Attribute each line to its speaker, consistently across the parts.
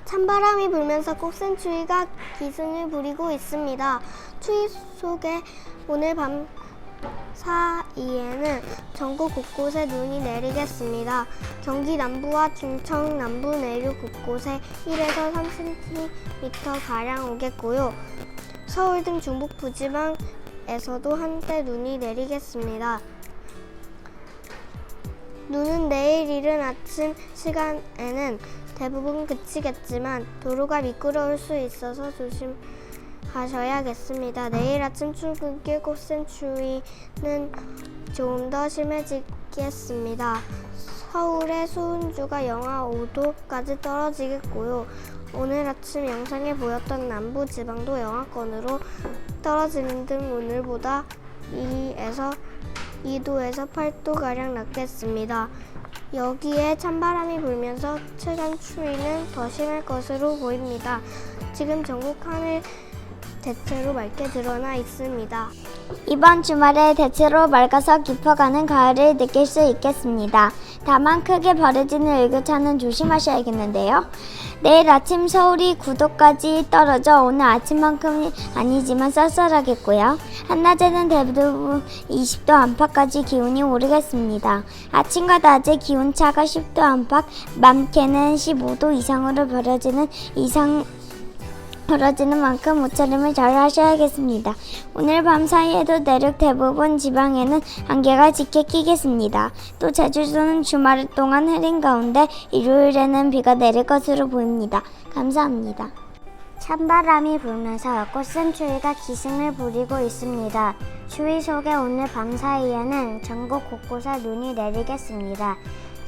Speaker 1: 찬바람이 불면서 꽃샘추위가 기승을 부리고 있습니다. 추위 속에 오늘 밤 사이에는 전국 곳곳에 눈이 내리겠습니다. 경기 남부와 충청 남부 내륙 곳곳에 1에서 3cm 가량 오겠고요. 서울 등 중북 부지방에서도 한때 눈이 내리겠습니다. 눈은 내일 이른 아침 시간에는 대부분 그치겠지만 도로가 미끄러울 수 있어서 조심하셔야겠습니다. 내일 아침 출근길 꽃샘추위는 조금 더 심해지겠습니다. 서울의 수온주가 영하 5도까지 떨어지겠고요. 오늘 아침 영상에 보였던 남부 지방도 영하권으로 떨어지는 등 오늘보다 2도에서 8도가량 낮겠습니다. 여기에 찬바람이 불면서 체감 추위는 더 심할 것으로 보입니다. 지금 전국 하늘 대체로 맑게 드러나 있습니다.
Speaker 2: 이번 주말에 대체로 맑아서 깊어가는 가을을 느낄 수 있겠습니다. 다만 크게 벌어지는 일교차는 조심하셔야겠는데요. 내일 아침 서울이 9도까지 떨어져 오늘 아침만큼은 아니지만 쌀쌀하겠고요. 한낮에는 대부분 20도 안팎까지 기온이 오르겠습니다. 아침과 낮의 기온차가 10도 안팎, 많게는 15도 이상으로 벌어지는 만큼 옷차림을 잘 하셔야겠습니다. 오늘 밤 사이에도 내륙 대부분 지방에는 안개가 짙게 끼겠습니다. 또 제주도는 주말 동안 흐린 가운데 일요일에는 비가 내릴 것으로 보입니다. 감사합니다. 찬바람이 불면서 꽃샘추위가 기승을 부리고 있습니다. 추위 속에 오늘 밤 사이에는 전국 곳곳에 눈이 내리겠습니다.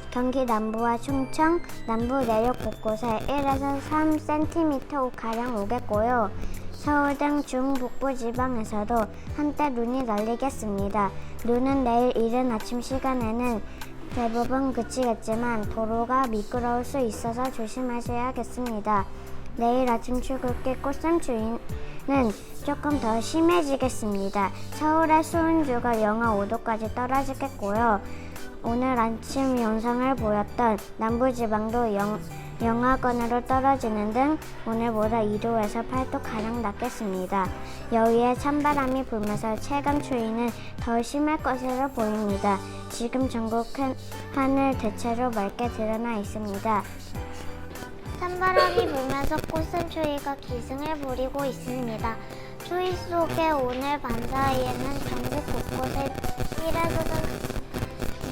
Speaker 2: 경기 남부와 충청, 남부 내륙 곳곳에 1에서 3cm가량 오겠고요. 서울 등 중북부 지방에서도 한때 눈이 날리겠습니다. 눈은 내일 이른 아침 시간에는 대부분 그치겠지만 도로가 미끄러울 수 있어서 조심하셔야겠습니다. 내일 아침 출근길 꽃샘추위는 조금 더 심해지겠습니다. 서울의 수온주가 영하 5도까지 떨어지겠고요. 오늘 아침 영상을 보였던 남부지방도 영하권으로 떨어지는 등 오늘보다 2도에서 8도가량 낮겠습니다. 여기에 찬바람이 불면서 체감 추위는 더 심할 것으로 보입니다. 지금 전국 하늘 대체로 맑게 드러나 있습니다.
Speaker 1: 찬바람이 불면서 꽃샘추위가 기승을 부리고 있습니다. 추위 속에 오늘 밤 사이에는 전국 곳곳에 1에서 3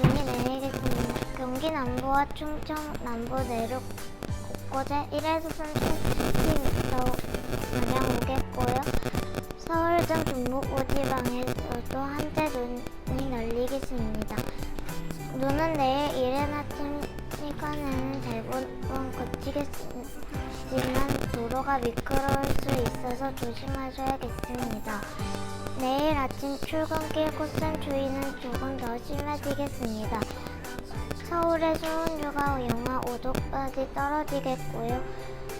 Speaker 1: 눈이 내리겠습니다. 경기 남부와 충청 남부 내륙 곳곳에 1에서 3cm가량 오겠고요. 서울 등 중북부 지방에서도 한때 눈이 날리겠습니다. 눈은 내일 이른 아침 시간에는 대부분 그치겠지만 도로가 미끄러울 수 있어서 조심하셔야겠습니다. 내일 아침 출근길 꽃샘추위는 조금 더 심해지겠습니다. 서울의 수온주가 영하 5도까지 떨어지겠고요.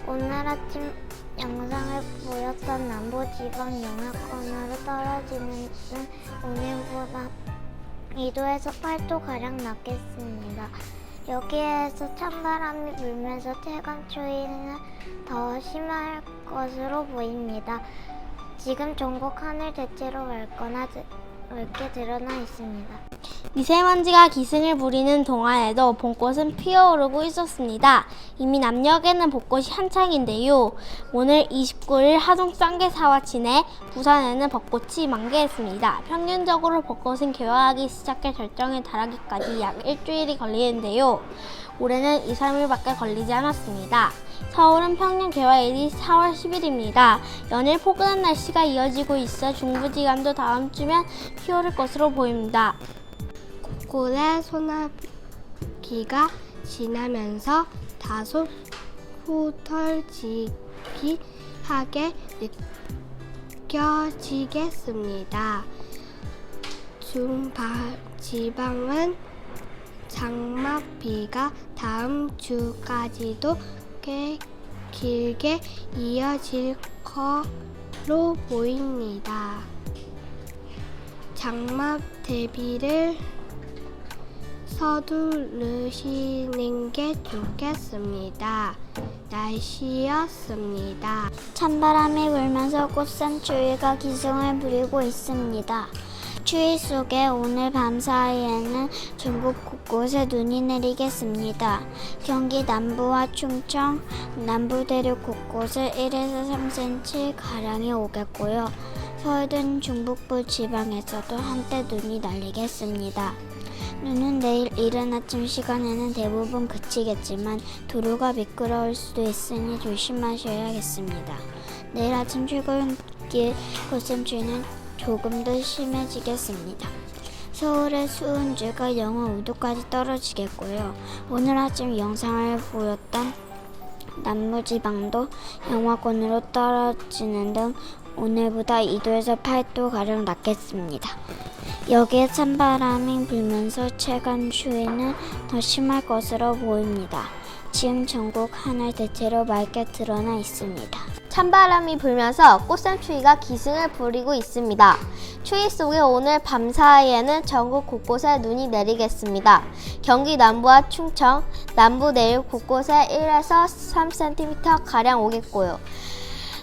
Speaker 1: 오늘 아침 영상을 보였던 남부지방 영하권으로 떨어지는 오늘보다 2도에서 8도가량 낮겠습니다. 여기에서 찬바람이 불면서 체감추위는 더 심할 것으로 보입니다. 지금 전국 하늘 대체로 맑게 드러나 있습니다.
Speaker 3: 미세먼지가 기승을 부리는 동안에도 봄꽃은 피어오르고 있었습니다. 이미 남녘에는 벚꽃이 한창인데요. 오늘 29일 하동 쌍계사와 진해, 부산에는 벚꽃이 만개했습니다. 평균적으로 벚꽃은 개화하기 시작해 절정에 달하기까지 약 일주일이 걸리는데요. 올해는 2, 3일밖에 걸리지 않았습니다. 서울은 평년 개화일이 4월 10일입니다. 연일 포근한 날씨가 이어지고 있어 중부지방도 다음 주면 피어오를 것으로 보입니다.
Speaker 1: 곳곳에 소나기가 지나면서 다소 후덜지기하게 느껴지겠습니다. 중지방은 장맛비가 다음 주까지도 꽤 길게 이어질 거로 보입니다. 장맛 대비를 서두르시는 게 좋겠습니다.
Speaker 3: 날씨였습니다.
Speaker 2: 찬바람이 불면서 꽃샘추위가 기승을 부리고 있습니다. 추위 속에 오늘 밤 사이에는 전국 곳곳에 눈이 내리겠습니다. 경기 남부와 충청, 남부 대륙 곳곳에 1에서 3cm 가량이 오겠고요. 서울 등 중북부 지방에서도 한때 눈이 날리겠습니다. 눈은 내일 이른 아침 시간에는 대부분 그치겠지만 도로가 미끄러울 수도 있으니 조심하셔야겠습니다. 내일 아침 출근길 꽃샘추위는 조금 더 심해지겠습니다. 서울의 수은주가 영하 5도까지 떨어지겠고요. 오늘 아침 영상을 보였던 남부지방도 영하권으로 떨어지는 등 오늘보다 2도에서 8도가량 낮겠습니다. 여기에 찬바람이 불면서 체감 추위는 더 심할 것으로 보입니다. 지금 전국 하늘 대체로 맑게 드러나 있습니다.
Speaker 3: 찬바람이 불면서 꽃샘추위가 기승을 부리고 있습니다. 추위 속에 오늘 밤 사이에는 전국 곳곳에 눈이 내리겠습니다. 경기 남부와 충청, 남부 내륙 곳곳에 1에서 3cm 가량 오겠고요.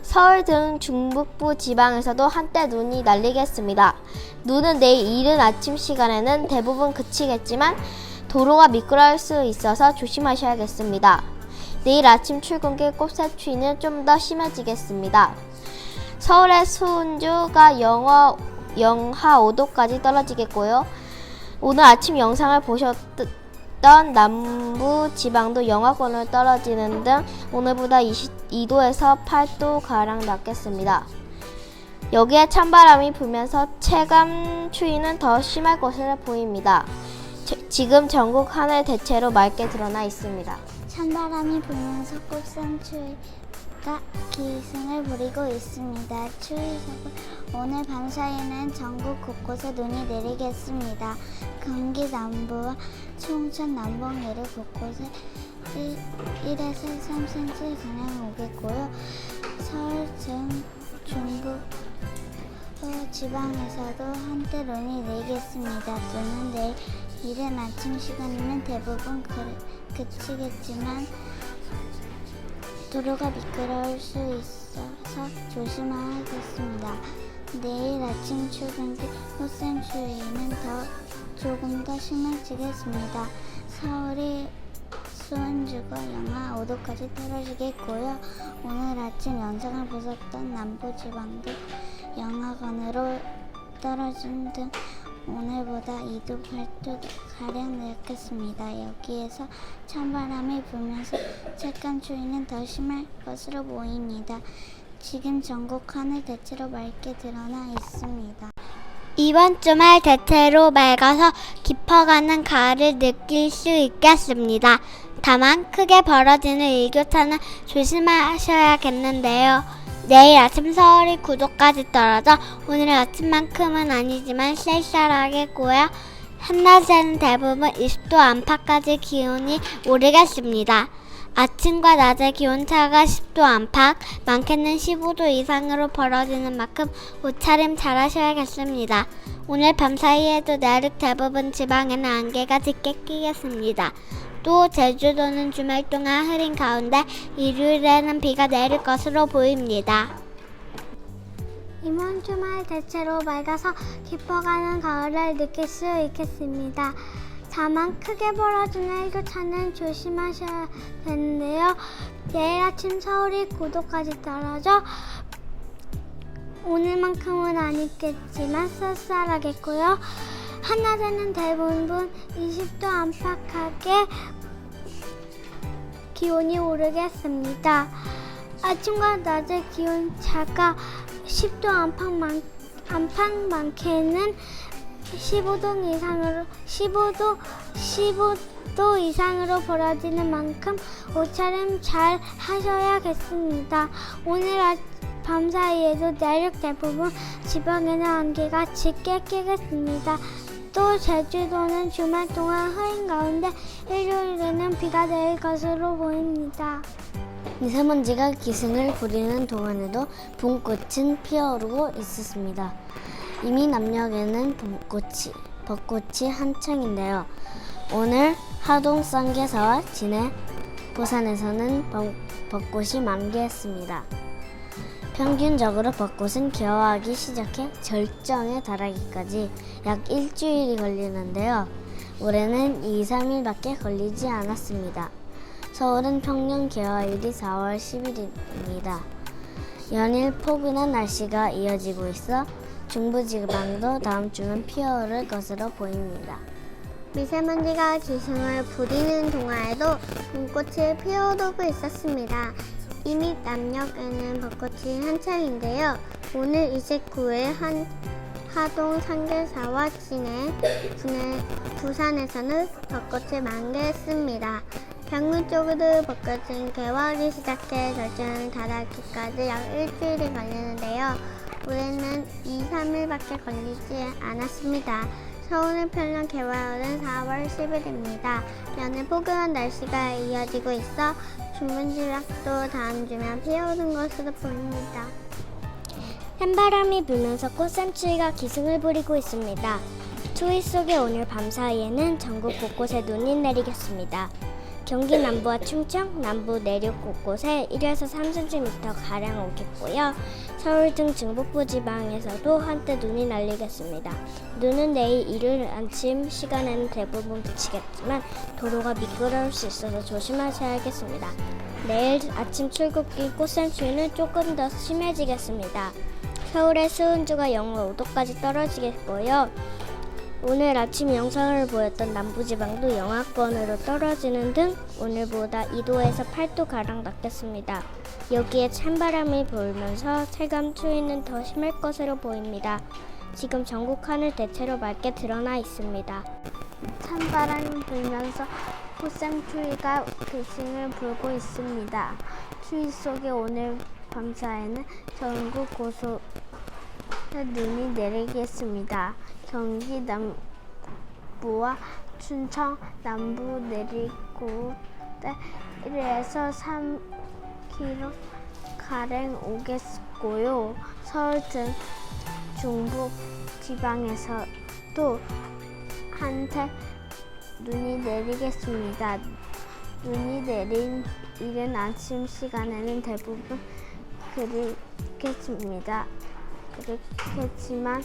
Speaker 3: 서울 등 중북부 지방에서도 한때 눈이 날리겠습니다. 눈은 내일 이른 아침 시간에는 대부분 그치겠지만 도로가 미끄러울 수 있어서 조심하셔야겠습니다. 내일 아침 출근길 꽃샘추위는 좀 더 심해지겠습니다. 서울의 수은주가 영하 5도까지 떨어지겠고요. 오늘 아침 영상을 보셨던 남부 지방도 영하권으로 떨어지는 등 오늘보다 2도에서 8도가량 낮겠습니다. 여기에 찬바람이 불면서 체감 추위는 더 심할 것으로 보입니다. 지금 전국 하늘 대체로 맑게 드러나 있습니다.
Speaker 2: 찬바람이 불면서 꽃샘추위가 기승을 부리고 있습니다. 추위 속은 오늘 밤 사이에는 전국 곳곳에 눈이 내리겠습니다. 경기 남부와 충청 남북 내륙 곳곳에 1에서 3cm 가량 오겠고요. 서울 등 중부 지방에서도 한때 눈이 내리겠습니다. 눈은 내일 이른 아침 시간에는 대부분 그치겠지만 도로가 미끄러울 수 있어서 조심하겠습니다. 내일 아침 출근길 꽃샘추위는 조금 더 심해지겠습니다. 서울이 수은주가 영하 5도까지 떨어지겠고요. 오늘 아침 영상을 보셨던 남부지방도 영하권으로 떨어진 등 오늘보다 2도, 8도 가량 늦겠습니다. 여기에서 찬바람이 불면서 체감 추위는 더 심할 것으로 보입니다. 지금 전국 하늘 대체로 맑게 드러나 있습니다.
Speaker 3: 이번 주말 대체로 맑아서 깊어가는 가을을 느낄 수 있겠습니다. 다만 크게 벌어지는 일교차는 조심하셔야겠는데요. 내일 아침 서울이 9도까지 떨어져 오늘 아침만큼은 아니지만 쌀쌀하겠고요. 한낮에는 대부분 20도 안팎까지 기온이 오르겠습니다. 아침과 낮의 기온차가 10도 안팎, 많게는 15도 이상으로 벌어지는 만큼 옷차림 잘 하셔야겠습니다. 오늘 밤 사이에도 내륙 대부분 지방에는 안개가 짙게 끼겠습니다. 또 제주도는 주말 동안 흐린 가운데 일요일에는 비가 내릴 것으로 보입니다.
Speaker 1: 이번 주말 대체로 맑아서 깊어가는 가을을 느낄 수 있겠습니다. 다만 크게 벌어지는 일교차는 조심하셔야 되는데요. 내일 아침 서울이 9도까지 떨어져 오늘만큼은 아니겠지만 쌀쌀하겠고요. 한낮에는 대부분 20도 안팎하게 기온이 오르겠습니다. 아침과 낮의 기온 차가 10도 안팎 많게는 15도 이상으로 벌어지는 만큼 옷차림 잘 하셔야겠습니다. 오늘 밤 사이에도 내륙 대부분 지방에는 안개가 짙게 끼겠습니다. 또 제주도는 주말 동안 흐린 가운데 일요일에는 비가 내릴 것으로 보입니다.
Speaker 2: 미세먼지가 기승을 부리는 동안에도 봄꽃은 피어오르고 있었습니다. 이미 남녘에는 벚꽃이 한창인데요. 오늘 하동 쌍계사와 진해
Speaker 4: 부산에서는 벚꽃이 만개했습니다. 평균적으로 벚꽃은 개화하기 시작해 절정에 달하기까지 약 일주일이 걸리는데요. 올해는 2-3일밖에 걸리지 않았습니다. 서울은 평년 개화일이 4월 10일입니다. 연일 포근한 날씨가 이어지고 있어 중부지방도 다음 주면 피어오를 것으로 보입니다.
Speaker 1: 미세먼지가 기승을 부리는 동안에도 봄꽃이 피어오르고 있었습니다. 이미 남녘에는 벚꽃이 한창인데요. 오늘 29일 하동 상계사와 부산에서는 벚꽃이 만개했습니다. 평균 쪽으로 벚꽃은 개화하기 시작해 절정을 달하기까지 약 일주일이 걸리는데요. 올해는 2-3일밖에 걸리지 않았습니다. 서울은 평년 개화일은 4월 10일입니다. 연일 포근한 날씨가 이어지고 있어 중부지방도 다음 주면 피어오른 것으로 보입니다.
Speaker 2: 찬바람이 불면서 꽃샘추위가 기승을 부리고 있습니다. 추위 속에 오늘 밤 사이에는 전국 곳곳에 눈이 내리겠습니다. 경기 남부와 충청, 남부 내륙 곳곳에 1에서 3cm 가량 오겠고요. 서울 등 중북부 지방에서도 한때 눈이 날리겠습니다. 눈은 내일 일요일 아침 시간에는 대부분 그치겠지만 도로가 미끄러울 수 있어서 조심하셔야겠습니다. 내일 아침 출근길 꽃샘추위는 조금 더 심해지겠습니다. 서울의 수온주가 영하 5도까지 떨어지겠고요. 오늘 아침 영상을 보였던 남부지방도 영하권으로 떨어지는 등 오늘보다 2도에서 8도가량 낮겠습니다. 여기에 찬바람이 불면서 체감 추위는 더 심할 것으로 보입니다. 지금 전국 하늘 대체로 맑게 드러나 있습니다.
Speaker 1: 찬바람이 불면서 꽃샘추위가 기승을 부르고 있습니다. 추위 속에 오늘 밤사이에는 전국 곳곳에 눈이 내리겠습니다. 경기 남부와 춘천 남부 내리고 1에서 3km 가량 오겠고요. 서울 등 중부 지방에서도 한때 눈이 내리겠습니다. 눈이 내린 이른 아침 시간에는 대부분 그렇겠지만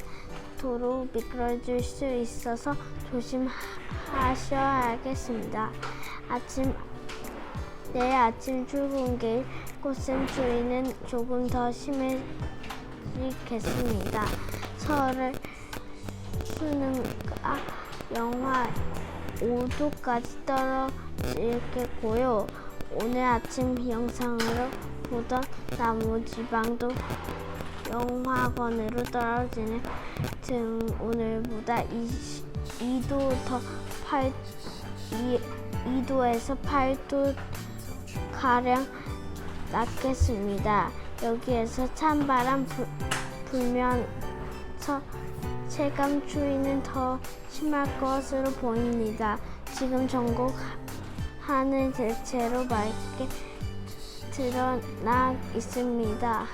Speaker 1: 도로 미끄러질 수 있어서 조심하셔야겠습니다. 내일 아침 출근길 꽃샘추위는 조금 더 심해지겠습니다. 서울의 수능가 영하 5도까지 떨어지겠고요. 오늘 아침 영상으로 보던 남부지방도 영하권으로 떨어지는 등 오늘보다 2도에서 8도 가량 낮겠습니다. 여기에서 찬바람 불면서 체감 추위는 더 심할 것으로 보입니다. 지금 전국 하늘 대체로 맑게 드러나 있습니다.